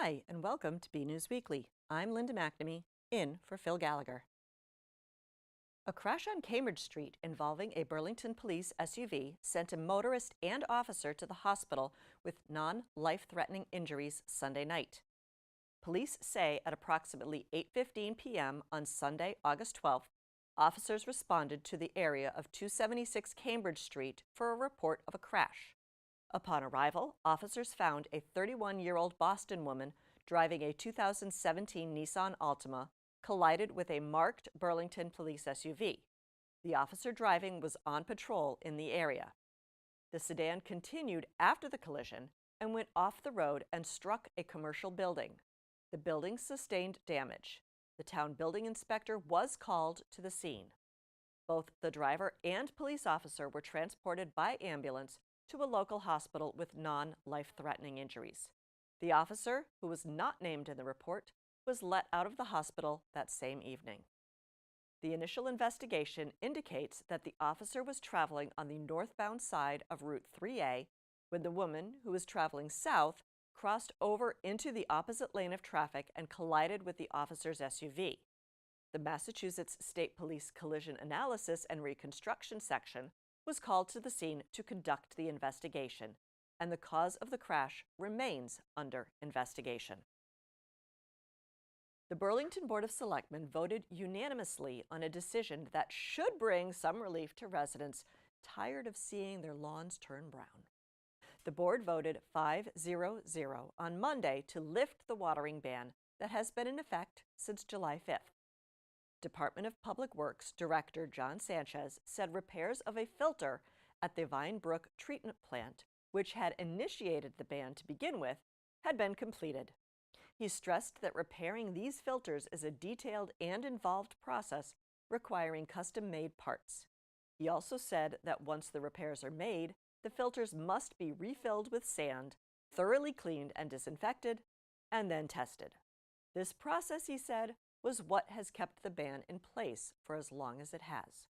Hi, and welcome to BNEWS Weekly. I'm Linda McNamee, in for Phil Gallagher. A crash on Cambridge Street involving a Burlington police SUV sent a motorist and officer to the hospital with non-life-threatening injuries Sunday night. Police say at approximately 8:15 p.m. on Sunday, August 12th, officers responded to the area of 276 Cambridge Street for a report of a crash. Upon arrival, officers found a 31-year-old Boston woman driving a 2017 Nissan Altima collided with a marked Burlington police SUV. The officer driving was on patrol in the area. The sedan continued after the collision and went off the road and struck a commercial building. The building sustained damage. The town building inspector was called to the scene. Both the driver and police officer were transported by ambulance to a local hospital with non-life-threatening injuries. The officer, who was not named in the report, was let out of the hospital that same evening. The initial investigation indicates that the officer was traveling on the northbound side of Route 3A when the woman, who was traveling south, crossed over into the opposite lane of traffic and collided with the officer's SUV. The Massachusetts State Police Collision Analysis and Reconstruction Section was called to the scene to conduct the investigation, and the cause of the crash remains under investigation. The Burlington Board of Selectmen voted unanimously on a decision that should bring some relief to residents tired of seeing their lawns turn brown. The board voted 5-0-0 on Monday to lift the watering ban that has been in effect since July 5th. Department of Public Works Director John Sanchez said repairs of a filter at the Vine Brook treatment plant, which had initiated the ban to begin with, had been completed. He stressed that repairing these filters is a detailed and involved process requiring custom-made parts. He also said that once the repairs are made, the filters must be refilled with sand, thoroughly cleaned and disinfected, and then tested. This process, he said, was what has kept the ban in place for as long as it has.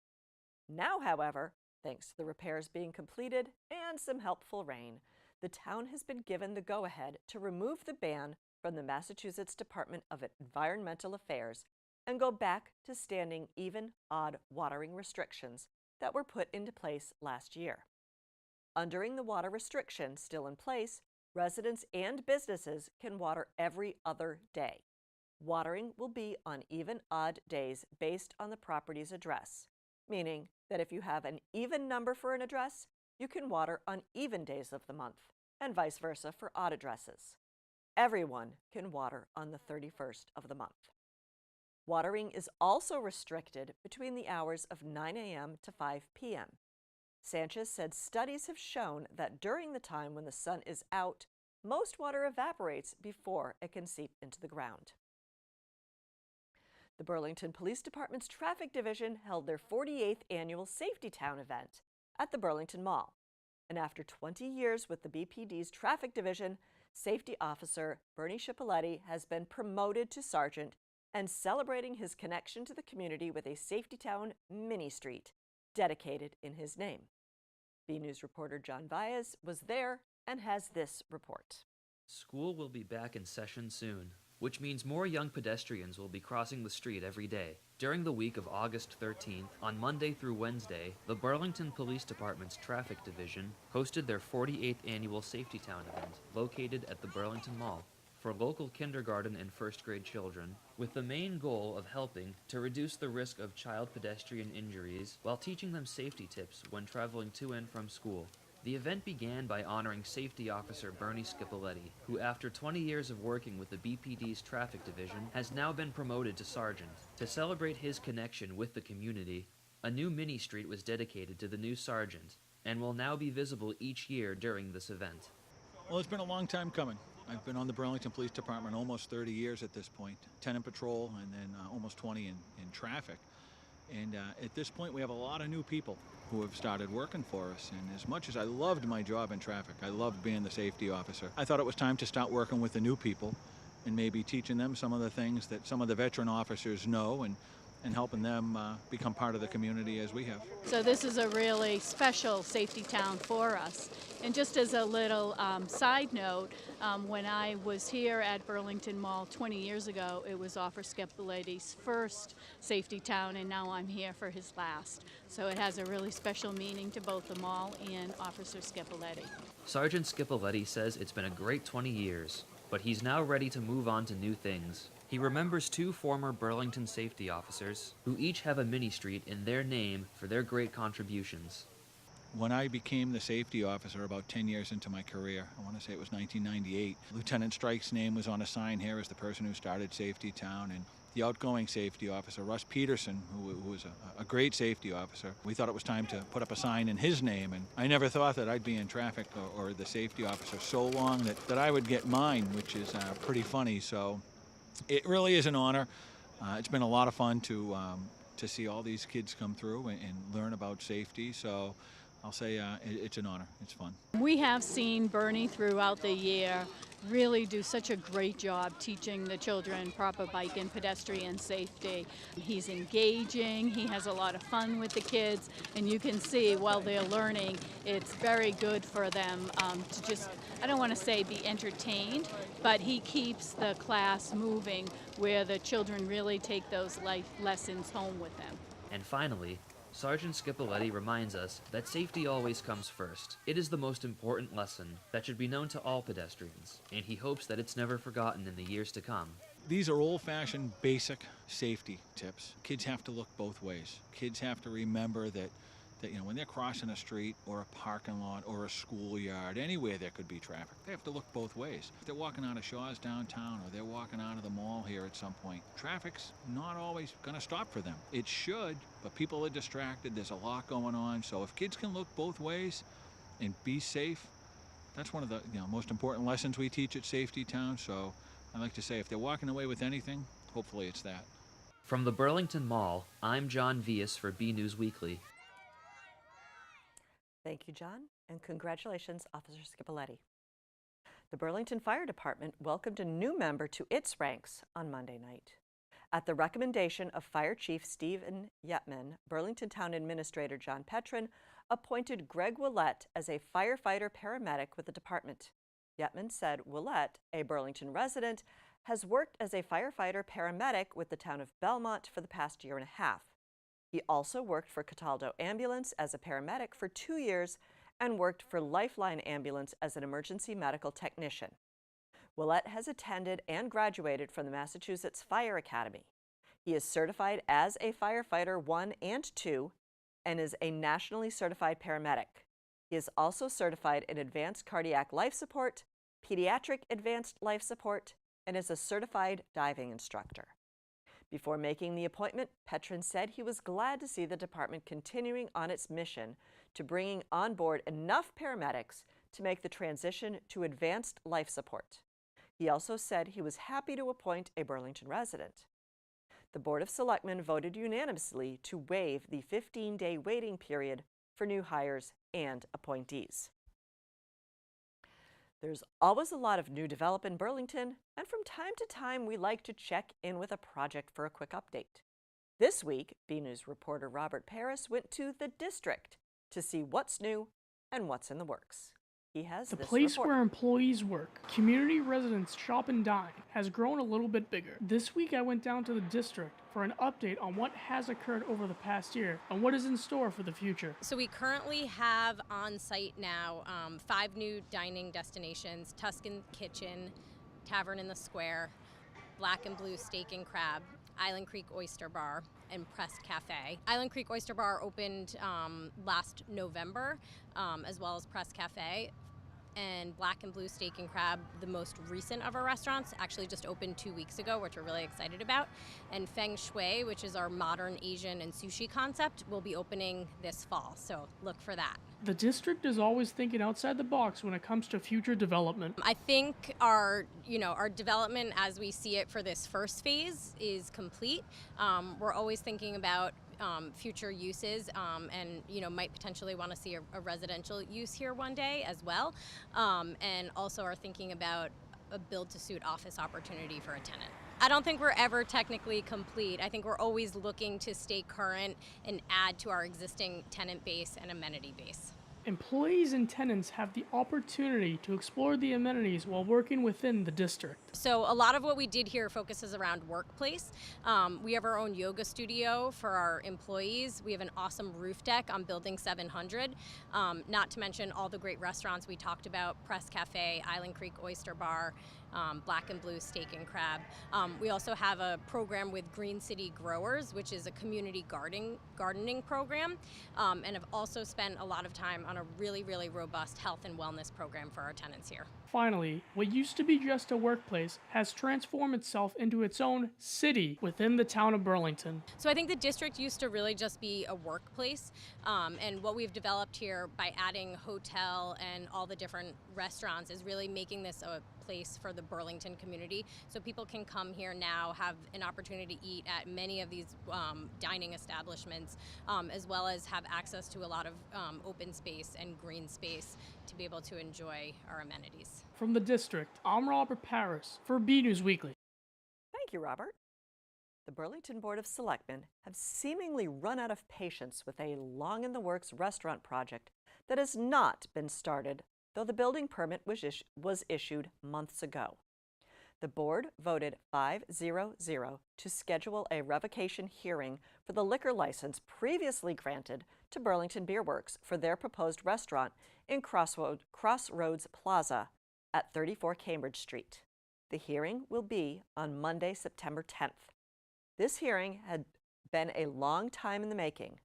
Now, however, thanks to the repairs being completed and some helpful rain, the town has been given the go-ahead to remove the ban from the Massachusetts Department of Environmental Affairs and go back to standing even-odd watering restrictions that were put into place last year. Under the water restriction still in place, residents and businesses can water every other day. Watering will be on even-odd days based on the property's address, meaning that if you have an even number for an address, you can water on even days of the month, and vice versa for odd addresses. Everyone can water on the 31st of the month. Watering is also restricted between the hours of 9 a.m. to 5 p.m. Sanchez said studies have shown that during the time when the sun is out, most water evaporates before it can seep into the ground. The Burlington Police Department's Traffic Division held their 48th annual Safety Town event at the Burlington Mall. And after 20 years with the BPD's Traffic Division, Safety Officer Bernie Chiapelletti has been promoted to sergeant and celebrating his connection to the community with a Safety Town mini-street dedicated in his name. BNews reporter John Baez was there and has this report. School will be back in session soon, which means more young pedestrians will be crossing the street every day. During the week of August 13th, on Monday through Wednesday, the Burlington Police Department's Traffic Division hosted their 48th annual Safety Town event, located at the Burlington Mall, for local kindergarten and first grade children, with the main goal of helping to reduce the risk of child pedestrian injuries while teaching them safety tips when traveling to and from school. The event began by honoring Safety Officer Bernie Chiapelletti, who after 20 years of working with the BPD's Traffic Division has now been promoted to sergeant. To celebrate his connection with the community, a new mini-street was dedicated to the new sergeant and will now be visible each year during this event. Well, it's been a long time coming. I've been on the Burlington Police Department almost 30 years at this point, 10 in patrol and then almost 20 in traffic. And at this point, we have a lot of new people who have started working for us. And as much as I loved my job in traffic, I loved being the safety officer, I thought it was time to start working with the new people and maybe teaching them some of the things that some of the veteran officers know and and helping them become part of the community as we have. So this is a really special safety town for us. And just as a little side note, when I was here at Burlington Mall 20 years ago, it was Officer Scapoletti's first safety town, and now I'm here for his last. So it has a really special meaning to both the mall and Officer Scapoletti. Sergeant Scapoletti says it's been a great 20 years, but he's now ready to move on to new things. He remembers 2 former Burlington safety officers who each have a mini-street in their name for their great contributions. When I became the safety officer about 10 years into my career, I want to say it was 1998, Lieutenant Strike's name was on a sign here as the person who started Safety Town, and the outgoing safety officer, Russ Peterson, who was a great safety officer, we thought it was time to put up a sign in his name, and I never thought that I'd be in traffic or the safety officer so long that I would get mine, which is pretty funny. So it really is an honor. It's been a lot of fun to see all these kids come through and learn about safety. So I'll say it's an honor. It's fun. We have seen Bernie throughout the year really do such a great job teaching the children proper bike and pedestrian safety. He's engaging, he has a lot of fun with the kids, and you can see while they're learning, it's very good for them to just, I don't want to say be entertained, but he keeps the class moving where the children really take those life lessons home with them. And finally, Sergeant Scapoletti reminds us that safety always comes first. It is the most important lesson that should be known to all pedestrians, and he hopes that it's never forgotten in the years to come. These are old-fashioned, basic safety tips. Kids have to look both ways. Kids have to remember that when they're crossing a street or a parking lot or a schoolyard, anywhere there could be traffic, they have to look both ways. If they're walking out of Shaw's downtown or they're walking out of the mall here at some point, traffic's not always going to stop for them. It should, but people are distracted. There's a lot going on. So if kids can look both ways and be safe, that's one of the most important lessons we teach at Safety Town. So I like to say if they're walking away with anything, hopefully it's that. From the Burlington Mall, I'm John Vias for BNEWS Weekly. Thank you, John, and congratulations, Officer Scapoletti. The Burlington Fire Department welcomed a new member to its ranks on Monday night. At the recommendation of Fire Chief Stephen Yetman, Burlington Town Administrator John Petrin appointed Greg Willett as a firefighter paramedic with the department. Yetman said Willett, a Burlington resident, has worked as a firefighter paramedic with the town of Belmont for the past year and a half. He also worked for Cataldo Ambulance as a paramedic for 2 years and worked for Lifeline Ambulance as an emergency medical technician. Willett has attended and graduated from the Massachusetts Fire Academy. He is certified as a firefighter 1 and 2 and is a nationally certified paramedic. He is also certified in advanced cardiac life support, pediatric advanced life support, and is a certified diving instructor. Before making the appointment, Petrin said he was glad to see the department continuing on its mission to bringing on board enough paramedics to make the transition to advanced life support. He also said he was happy to appoint a Burlington resident. The Board of Selectmen voted unanimously to waive the 15-day waiting period for new hires and appointees. There's always a lot of new development in Burlington, and from time to time we like to check in with a project for a quick update. This week, BNews reporter Robert Paris went to the district to see what's new and what's in the works. He has The this place report. where employees work, community residents shop and dine, has grown a little bit bigger. This week I went down to the district for an update on what has occurred over the past year and what is in store for the future. So we currently have on site now 5 new dining destinations: Tuscan Kitchen, Tavern in the Square, Black and Blue Steak and Crab, Island Creek Oyster Bar, and Pressed Cafe. Island Creek Oyster Bar opened last November, as well as Pressed Cafe. And Black and Blue Steak and Crab, the most recent of our restaurants, actually just opened 2 weeks ago, which we're really excited about. And Feng Shui, which is our modern Asian and sushi concept, will be opening this fall, so look for that. The district is always thinking outside the box when it comes to future development. I think our development as we see it for this first phase is complete. We're always thinking about future uses and might potentially want to see a residential use here one day as well, and also are thinking about a build-to-suit office opportunity for a tenant. I don't think we're ever technically complete. I think we're always looking to stay current and add to our existing tenant base and amenity base. Employees and tenants have the opportunity to explore the amenities while working within the district. So a lot of what we did here focuses around workplace. We have our own yoga studio for our employees. We have an awesome roof deck on Building 700, not to mention all the great restaurants we talked about, Press Cafe, Island Creek Oyster Bar, Black and Blue Steak and Crab. We also have a program with Green City Growers, which is a community gardening program, and have also spent a lot of time on a really, really robust health and wellness program for our tenants here. Finally, what used to be just a workplace has transformed itself into its own city within the town of Burlington. So I think the district used to really just be a workplace, and what we've developed here by adding hotel and all the different restaurants is really making this a place for the Burlington community. So people can come here now, have an opportunity to eat at many of these dining establishments, as well as have access to a lot of open space and green space to be able to enjoy our amenities. From the district, I'm Robert Paris for BNEWS Weekly. Thank you, Robert. The Burlington Board of Selectmen have seemingly run out of patience with a long-in-the-works restaurant project that has not been started, though the building permit was issued months ago. The board voted 5-0-0 to schedule a revocation hearing for the liquor license previously granted to Burlington Beer Works for their proposed restaurant in Crossroads Plaza at 34 Cambridge Street. The hearing will be on Monday, September 10th. This hearing had been a long time in the making.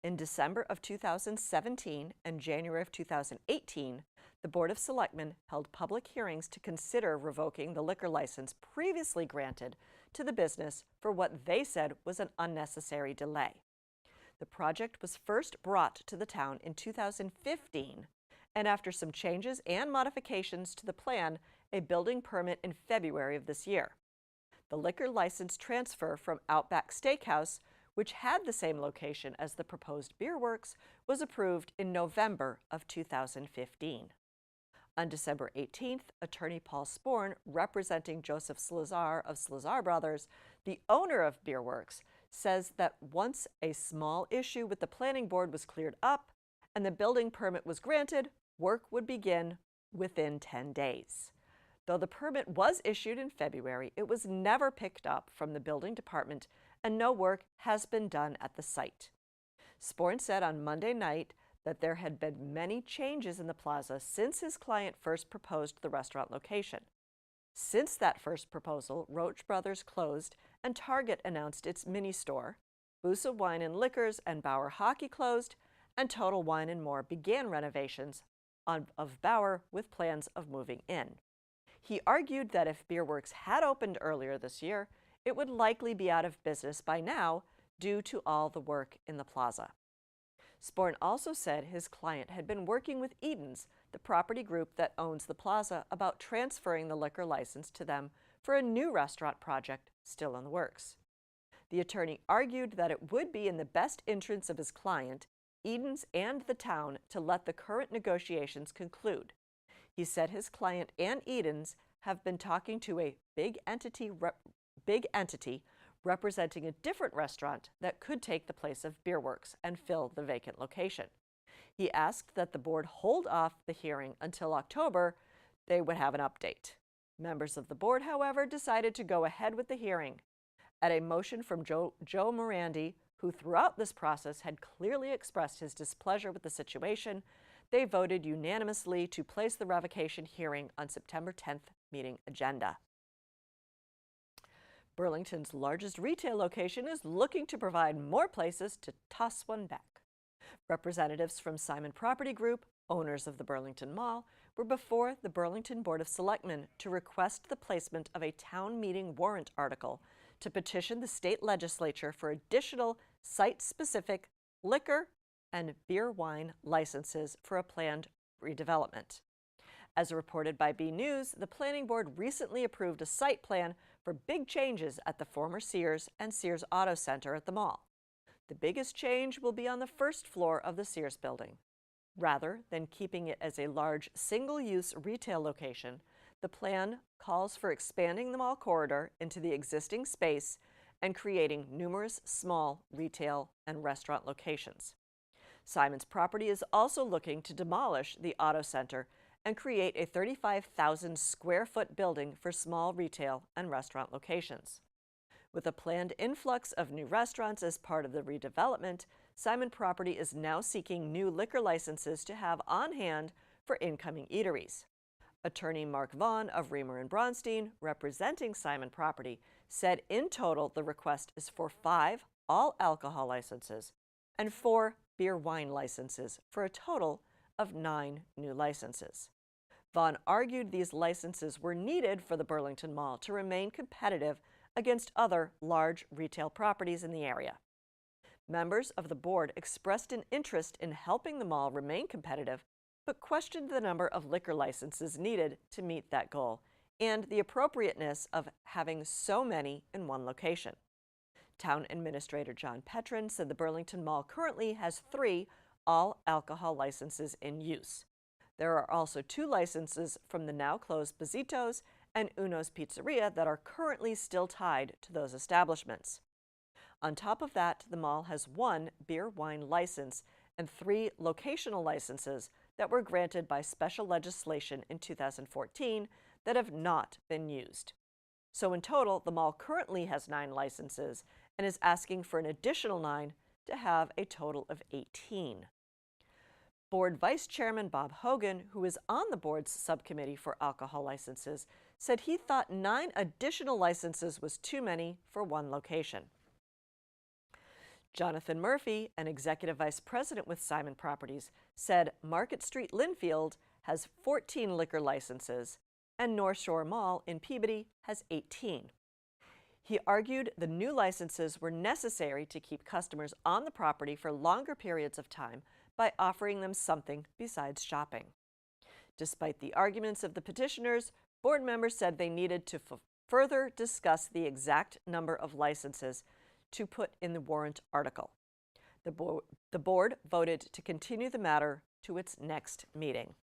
In December of 2017 and January of 2018, the Board of Selectmen held public hearings to consider revoking the liquor license previously granted to the business for what they said was an unnecessary delay. The project was first brought to the town in 2015, and after some changes and modifications to the plan, a building permit in February of this year. The liquor license transfer from Outback Steakhouse, which had the same location as the proposed Beer Works, was approved in November of 2015. On December 18th, attorney Paul Sporn, representing Joseph Slazar of Slazar Brothers, the owner of Beer Works, says that once a small issue with the planning board was cleared up and the building permit was granted, work would begin within 10 days. Though the permit was issued in February, it was never picked up from the building department and no work has been done at the site. Sporn said on Monday night that there had been many changes in the plaza since his client first proposed the restaurant location. Since that first proposal, Roach Brothers closed and Target announced its mini store. Busa Wine and Liquors and Bauer Hockey closed, and Total Wine and More began renovations of Bauer with plans of moving in. He argued that if Beer Works had opened earlier this year, it would likely be out of business by now due to all the work in the plaza. Sporn also said his client had been working with Eden's, the property group that owns the plaza, about transferring the liquor license to them for a new restaurant project still in the works. The attorney argued that it would be in the best interest of his client, Eden's, and the town to let the current negotiations conclude. He said his client and Eden's have been talking to a big entity representing a different restaurant that could take the place of Beer Works and fill the vacant location. He asked that the board hold off the hearing until October. They would have an update. Members of the board, however, decided to go ahead with the hearing. At a motion from Joe Morandi, who throughout this process had clearly expressed his displeasure with the situation, they voted unanimously to place the revocation hearing on September 10th meeting agenda. Burlington's largest retail location is looking to provide more places to toss one back. Representatives from Simon Property Group, owners of the Burlington Mall, were before the Burlington Board of Selectmen to request the placement of a town meeting warrant article to petition the state legislature for additional site-specific liquor and beer wine licenses for a planned redevelopment. As reported by BNews, the Planning Board recently approved a site plan for big changes at the former Sears and Sears Auto Center at the mall. The biggest change will be on the first floor of the Sears building. Rather than keeping it as a large single-use retail location, The plan calls for expanding the mall corridor into the existing space and creating numerous small retail and restaurant locations. Simon's property is also looking to demolish the auto center and create a 35,000 square foot building for small retail and restaurant locations. With a planned influx of new restaurants as part of the redevelopment, Simon property is now seeking new liquor licenses to have on hand for incoming eateries. Attorney Mark Vaughn of Reamer and Braunstein, representing Simon property, said in total the request is for 5 all-alcohol licenses and 4 beer wine licenses for a total of 9 new licenses. Vaughn argued these licenses were needed for the Burlington Mall to remain competitive against other large retail properties in the area. Members of the board expressed an interest in helping the mall remain competitive, but questioned the number of liquor licenses needed to meet that goal and the appropriateness of having so many in one location. Town Administrator John Petrin said the Burlington Mall currently has 3 all-alcohol licenses in use. There are also 2 licenses from the now-closed Bazzitos and Uno's Pizzeria that are currently still tied to those establishments. On top of that, the mall has 1 beer wine license and 3 locational licenses that were granted by special legislation in 2014 that have not been used. So in total, the mall currently has 9 licenses and is asking for an additional 9 to have a total of 18. Board Vice Chairman Bob Hogan, who is on the board's subcommittee for alcohol licenses, said he thought 9 additional licenses was too many for one location. Jonathan Murphy, an executive vice president with Simon Properties, said Market Street Linfield has 14 liquor licenses and North Shore Mall in Peabody has 18. He argued the new licenses were necessary to keep customers on the property for longer periods of time by offering them something besides shopping. Despite the arguments of the petitioners, board members said they needed to further discuss the exact number of licenses to put in the warrant article. The board voted to continue the matter to its next meeting.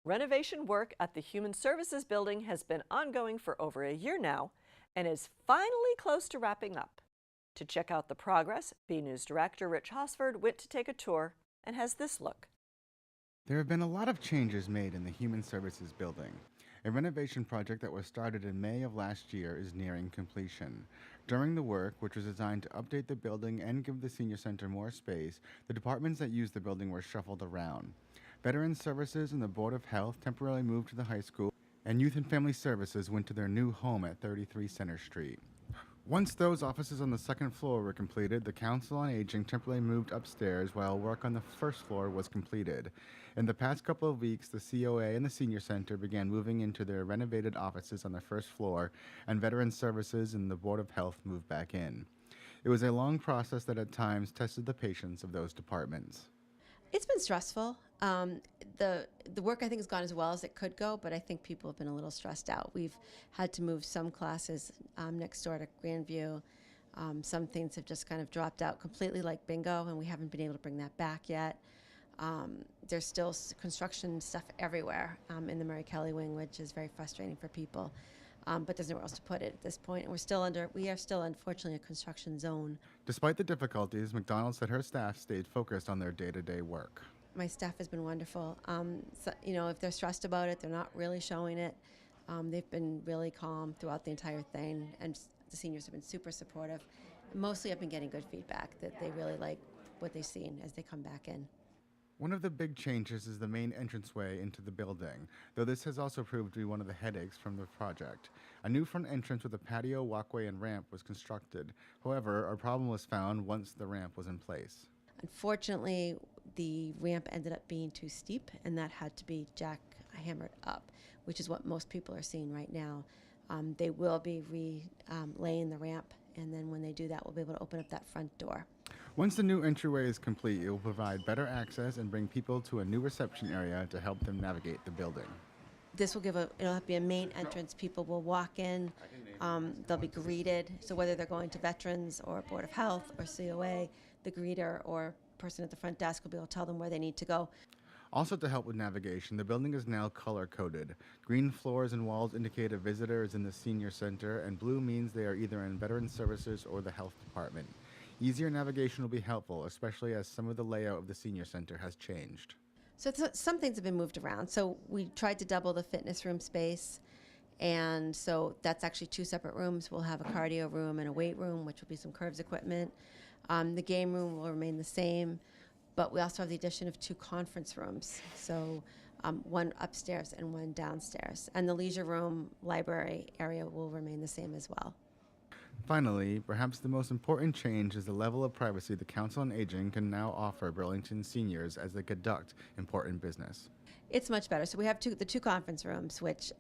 Renovation work at the Human Services Building has been ongoing for over a year now and is finally close to wrapping up. To check out the progress, BNEWS director Rich Hosford went to take a tour and has this look. There have been a lot of changes made in the Human Services Building. A renovation project that was started in May of last year is nearing completion. During the work, which was designed to update the building and give the senior center more space, the departments that used the building were shuffled around. Veterans Services and the Board of Health temporarily moved to the high school, and Youth and Family Services went to their new home at 33 Center Street. Once those offices on the second floor were completed, the Council on Aging temporarily moved upstairs while work on the first floor was completed. In the past couple of weeks, the COA and the Senior Center began moving into their renovated offices on the first floor, and Veterans Services and the Board of Health moved back in. It was a long process that at times tested the patience of those departments. It's been stressful. The work I think has gone as well as it could go, but I think people have been a little stressed out. We've had to move some classes next door to Grandview. Some things have just kind of dropped out completely, like bingo, and we haven't been able to bring that back yet. There's still construction stuff everywhere in the Mary Kelly wing, which is very frustrating for people. But there's nowhere else to put it at this point. And we are still unfortunately a construction zone. Despite the difficulties, McDonald said her staff stayed focused on their day-to-day work. My staff has been wonderful. If they're stressed about it, they're not really showing it. They've been really calm throughout the entire thing, and the seniors have been super supportive. Mostly I've been getting good feedback that they really like what they've seen as they come back in. One of the big changes is the main entranceway into the building, though this has also proved to be one of the headaches from the project. A new front entrance with a patio, walkway, and ramp was constructed. However, a problem was found once the ramp was in place. Unfortunately, the ramp ended up being too steep, and that had to be jackhammered up, which is what most people are seeing right now. They will be laying the ramp, and then when they do that, we'll be able to open up that front door. Once the new entryway is complete, it will provide better access and bring people to a new reception area to help them navigate the building. This will it'll have to be a main entrance. People will walk in, they'll be greeted. So whether they're going to Veterans or Board of Health or COA, the greeter or person at the front desk will be able to tell them where they need to go. Also, to help with navigation, the building is now color-coded. Green floors and walls indicate a visitor is in the senior center, and blue means they are either in Veteran Services or the Health Department. Easier navigation will be helpful, especially as some of the layout of the senior center has changed. So some things have been moved around. So we tried to double the fitness room space, and so that's actually 2 separate rooms. We'll have a cardio room and a weight room, which will be some curves equipment. The game room will remain the same, but we also have the addition of 2 conference rooms. So one upstairs and one downstairs. And the leisure room library area will remain the same as well. Finally, perhaps the most important change is the level of privacy the Council on Aging can now offer Burlington seniors as they conduct important business. It's much better. So we have the 2 conference rooms, which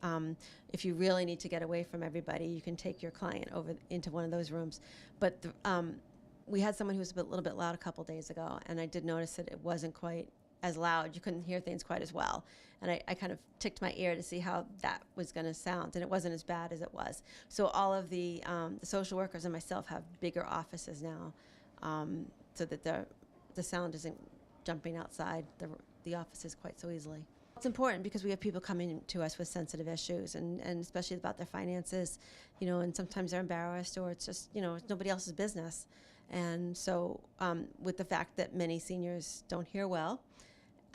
if you really need to get away from everybody, you can take your client over into one of those rooms. But we had someone who was a little bit loud a couple days ago, and I did notice that it wasn't quite as loud. You couldn't hear things quite as well. And I kind of ticked my ear to see how that was going to sound, and it wasn't as bad as it was. So all of the social workers and myself have bigger offices now, so that the sound isn't jumping outside the offices quite so easily. It's important because we have people coming to us with sensitive issues, and especially about their finances, and sometimes they're embarrassed, or it's just, it's nobody else's business. And so with the fact that many seniors don't hear well,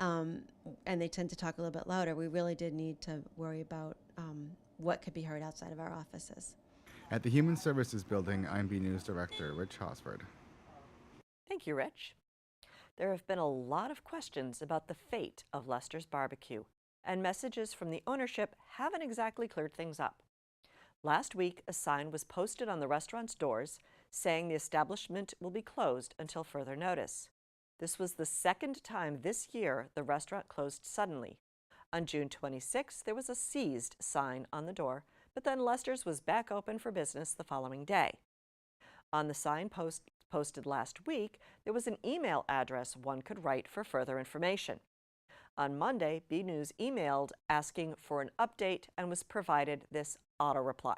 and they tend to talk a little bit louder, we really did need to worry about what could be heard outside of our offices. At the Human Services Building, I'm BNEWS Director Rich Hosford. Thank you, Rich. There have been a lot of questions about the fate of Lester's Barbecue, and messages from the ownership haven't exactly cleared things up. Last week, a sign was posted on the restaurant's doors saying the establishment will be closed until further notice. This was the 2nd time this year the restaurant closed suddenly. On June 26th, there was a seized sign on the door, but then Lester's was back open for business the following day. On the sign posted last week, there was an email address one could write for further information. On Monday, BNews emailed asking for an update and was provided this auto reply.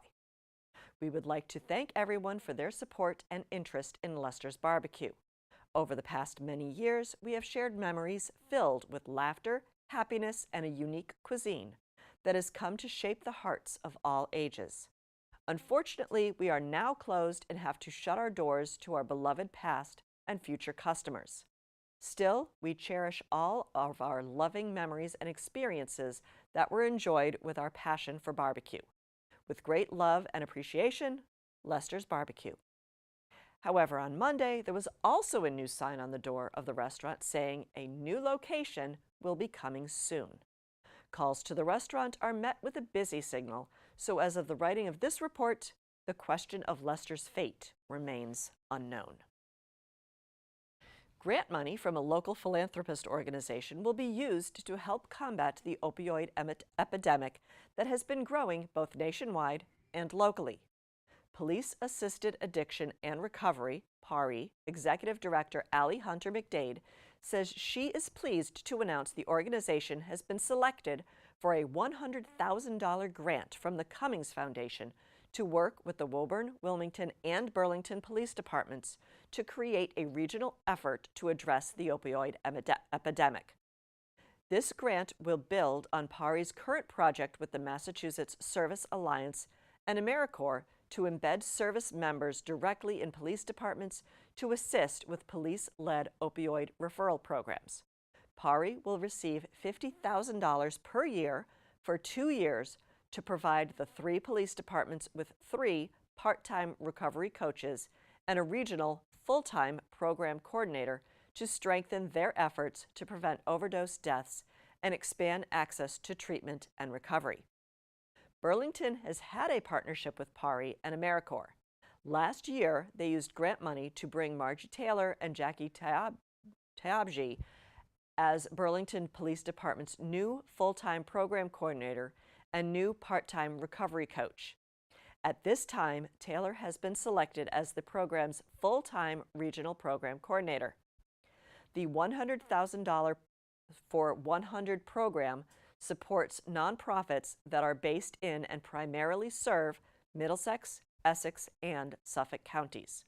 We would like to thank everyone for their support and interest in Lester's Barbecue. Over the past many years, we have shared memories filled with laughter, happiness, and a unique cuisine that has come to shape the hearts of all ages. Unfortunately, we are now closed and have to shut our doors to our beloved past and future customers. Still, we cherish all of our loving memories and experiences that were enjoyed with our passion for barbecue. With great love and appreciation, Lester's Barbecue. However, on Monday, there was also a new sign on the door of the restaurant saying a new location will be coming soon. Calls to the restaurant are met with a busy signal, so as of the writing of this report, the question of Lester's fate remains unknown. Grant money from a local philanthropist organization will be used to help combat the opioid epidemic that has been growing both nationwide and locally. Police Assisted Addiction and Recovery, PARI, Executive Director Allie Hunter McDade says she is pleased to announce the organization has been selected for a $100,000 grant from the Cummings Foundation to work with the Woburn, Wilmington, and Burlington police departments to create a regional effort to address the opioid epidemic. This grant will build on PARI's current project with the Massachusetts Service Alliance and AmeriCorps to embed service members directly in police departments to assist with police-led opioid referral programs. PARI will receive $50,000 per year for 2 years to provide the 3 police departments with 3 part-time recovery coaches and a regional full-time program coordinator to strengthen their efforts to prevent overdose deaths and expand access to treatment and recovery. Burlington has had a partnership with PARI and AmeriCorps. Last year, they used grant money to bring Margie Taylor and Jackie Taabji as Burlington Police Department's new full-time program coordinator and new part-time recovery coach. At this time, Taylor has been selected as the program's full-time regional program coordinator. The $100,000 for 100 program supports nonprofits that are based in and primarily serve Middlesex, Essex, and Suffolk counties.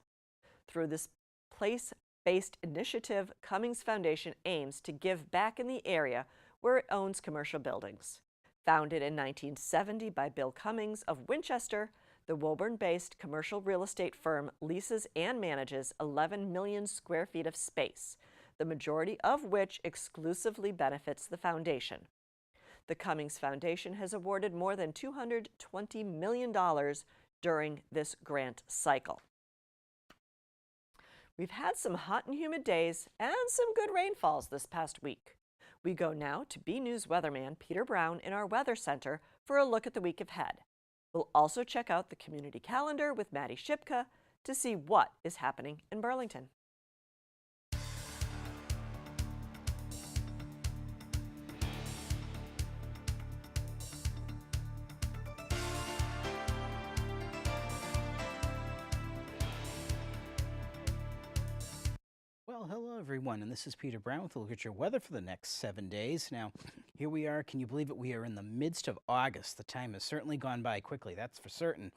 Through this place-based initiative, Cummings Foundation aims to give back in the area where it owns commercial buildings. Founded in 1970 by Bill Cummings of Winchester, the Woburn-based commercial real estate firm leases and manages 11 million square feet of space, the majority of which exclusively benefits the foundation. The Cummings Foundation has awarded more than $220 million during this grant cycle. We've had some hot and humid days and some good rainfalls this past week. We go now to BNews weatherman Peter Brown in our Weather Center for a look at the week ahead. We'll also check out the community calendar with Maddie Shipka to see what is happening in Burlington. Well, hello everyone, and this is Peter Brown with a look at your weather for the next 7 days. Now, here we are. Can you believe it? We are in the midst of August. The time has certainly gone by quickly, that's for certain.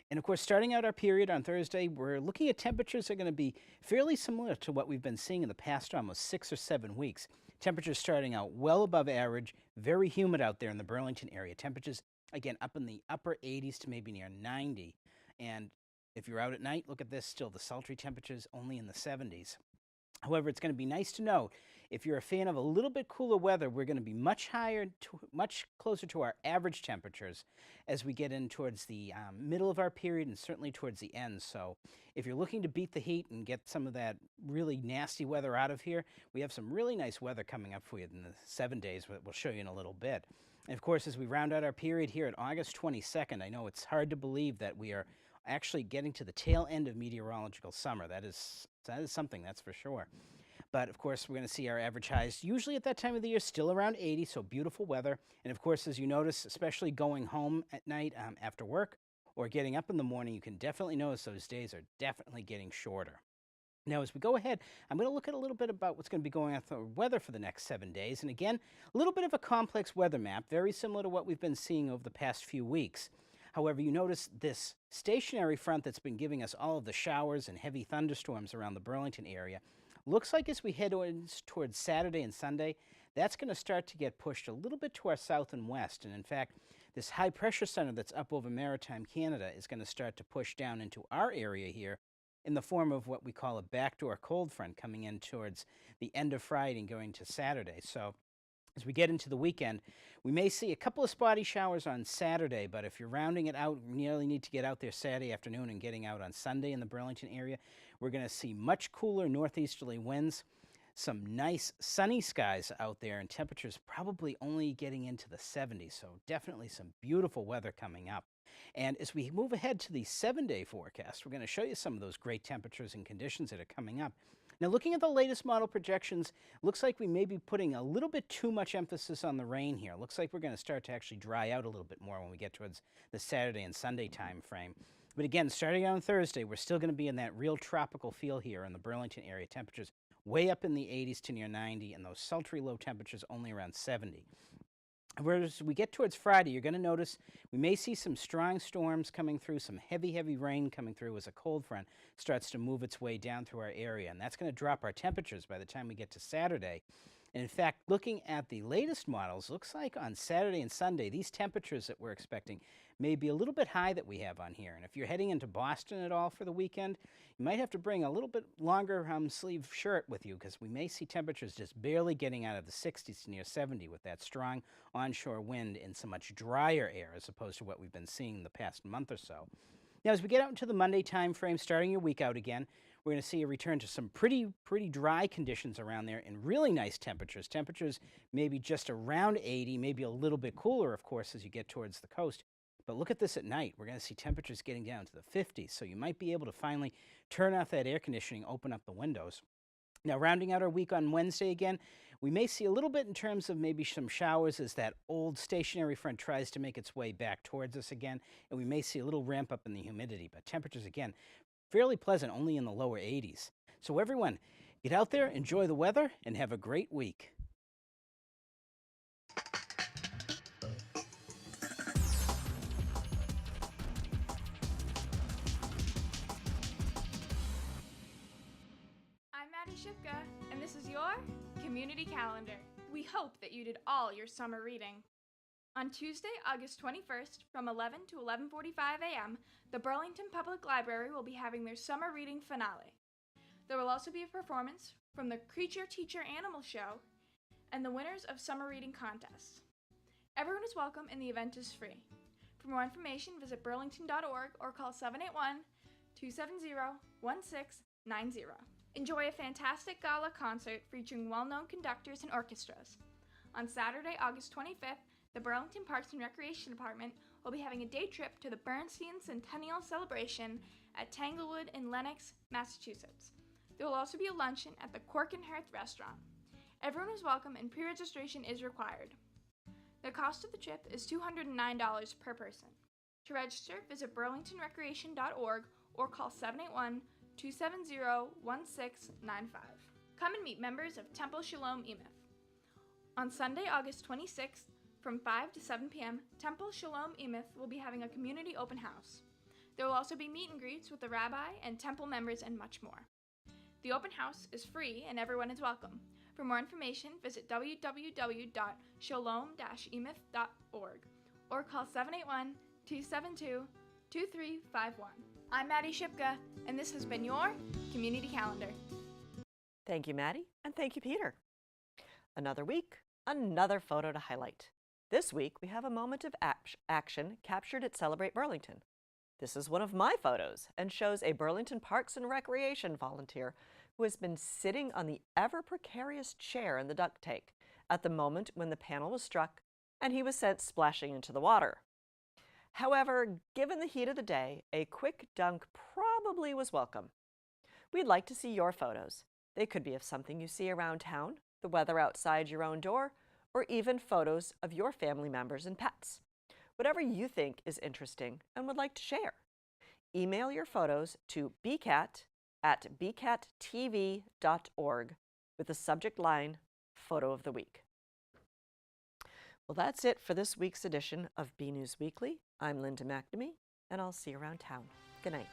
And of course, starting out our period on Thursday, we're looking at temperatures that are going to be fairly similar to what we've been seeing in the past almost 6 or 7 weeks. Temperatures starting out well above average, very humid out there in the Burlington area. Temperatures, again, up in the upper 80s to maybe near 90. And if you're out at night, look at this, still the sultry temperatures only in the 70s. However, it's going to be nice to know if you're a fan of a little bit cooler weather, we're going to be much closer to our average temperatures as we get in towards the middle of our period and certainly towards the end. So if you're looking to beat the heat and get some of that really nasty weather out of here, we have some really nice weather coming up for you in the 7 days that we'll show you in a little bit. And of course, as we round out our period here at August 22nd, I know it's hard to believe that we are actually getting to the tail end of meteorological summer. That is something, that's for sure. But of course, we're going to see our average highs usually at that time of the year still around 80, so beautiful weather. And of course, as you notice, especially going home at night after work or getting up in the morning, you can definitely notice those days are definitely getting shorter. Now, as we go ahead, I'm going to look at a little bit about what's going to be going on with the weather for the next 7 days. And again, a little bit of a complex weather map, very similar to what we've been seeing over the past few weeks. However, you notice this stationary front that's been giving us all of the showers and heavy thunderstorms around the Burlington area. Looks like as we head towards Saturday and Sunday, that's going to start to get pushed a little bit to our south and west. And in fact, this high pressure center that's up over maritime Canada is going to start to push down into our area here in the form of what we call a backdoor cold front coming in towards the end of Friday and going to Saturday. So as we get into the weekend, we may see a couple of spotty showers on Saturday, but if you're rounding it out, you really need to get out there Saturday afternoon and getting out on Sunday in the Burlington area. We're going to see much cooler northeasterly winds, some nice sunny skies out there, and temperatures probably only getting into the 70s, so definitely some beautiful weather coming up. And as we move ahead to the 7-day forecast, we're going to show you some of those great temperatures and conditions that are coming up. Now, looking at the latest model projections, looks like we may be putting a little bit too much emphasis on the rain here. Looks like we're going to start to actually dry out a little bit more when we get towards the Saturday and Sunday time frame. But again, starting on Thursday, we're still going to be in that real tropical feel here in the Burlington area. Temperatures way up in the 80s to near 90, and those sultry low temperatures only around 70. Whereas we get towards Friday, you're going to notice we may see some strong storms coming through, some heavy, heavy rain coming through as a cold front starts to move its way down through our area. And that's going to drop our temperatures by the time we get to Saturday. And in fact, looking at the latest models, looks like on Saturday and Sunday, these temperatures that we're expecting may be a little bit high that we have on here. And if you're heading into Boston at all for the weekend, you might have to bring a little bit longer sleeve shirt with you, because we may see temperatures just barely getting out of the 60s to near 70 with that strong onshore wind and so much drier air as opposed to what we've been seeing the past month or so. Now, as we get out into the Monday time frame, starting your week out again, we're going to see a return to some pretty dry conditions around there and really nice temperatures. Temperatures maybe just around 80, maybe a little bit cooler, of course, as you get towards the coast. But look at this at night. We're going to see temperatures getting down to the 50s, so you might be able to finally turn off that air conditioning, open up the windows. Now, rounding out our week on Wednesday again, we may see a little bit in terms of maybe some showers as that old stationary front tries to make its way back towards us again, and we may see a little ramp up in the humidity. But temperatures, again, fairly pleasant, only in the lower 80s. So everyone, get out there, enjoy the weather, and have a great week. I'm Maddie Shipka, and this is your Community Calendar. We hope that you did all your summer reading. On Tuesday, August 21st, from 11 to 11:45 a.m., the Burlington Public Library will be having their summer reading finale. There will also be a performance from the Creature Teacher Animal Show and the winners of summer reading contests. Everyone is welcome and the event is free. For more information, visit burlington.org or call 781-270-1690. Enjoy a fantastic gala concert featuring well-known conductors and orchestras. On Saturday, August 25th, the Burlington Parks and Recreation Department will be having a day trip to the Bernstein Centennial Celebration at Tanglewood in Lenox, Massachusetts. There will also be a luncheon at the Cork and Hearth restaurant. Everyone is welcome and pre-registration is required. The cost of the trip is $209 per person. To register, visit burlingtonrecreation.org or call 781-270-1695. Come and meet members of Temple Shalom Emeth. On Sunday, August 26th, from 5 to 7 p.m., Temple Shalom Emeth will be having a community open house. There will also be meet and greets with the rabbi and temple members and much more. The open house is free and everyone is welcome. For more information, visit www.shalom-emeth.org or call 781-272-2351. I'm Maddie Shipka, and this has been your Community Calendar. Thank you, Maddie, and thank you, Peter. Another week, another photo to highlight. This week, we have a moment of action captured at Celebrate Burlington. This is one of my photos and shows a Burlington Parks and Recreation volunteer who has been sitting on the ever-precarious chair in the duck tank at the moment when the panel was struck and he was sent splashing into the water. However, given the heat of the day, a quick dunk probably was welcome. We'd like to see your photos. They could be of something you see around town, the weather outside your own door, or even photos of your family members and pets. Whatever you think is interesting and would like to share. Email your photos to bcat@bcattv.org with the subject line, Photo of the Week. Well, that's it for this week's edition of BNEWS Weekly. I'm Linda McNamee, and I'll see you around town. Good night.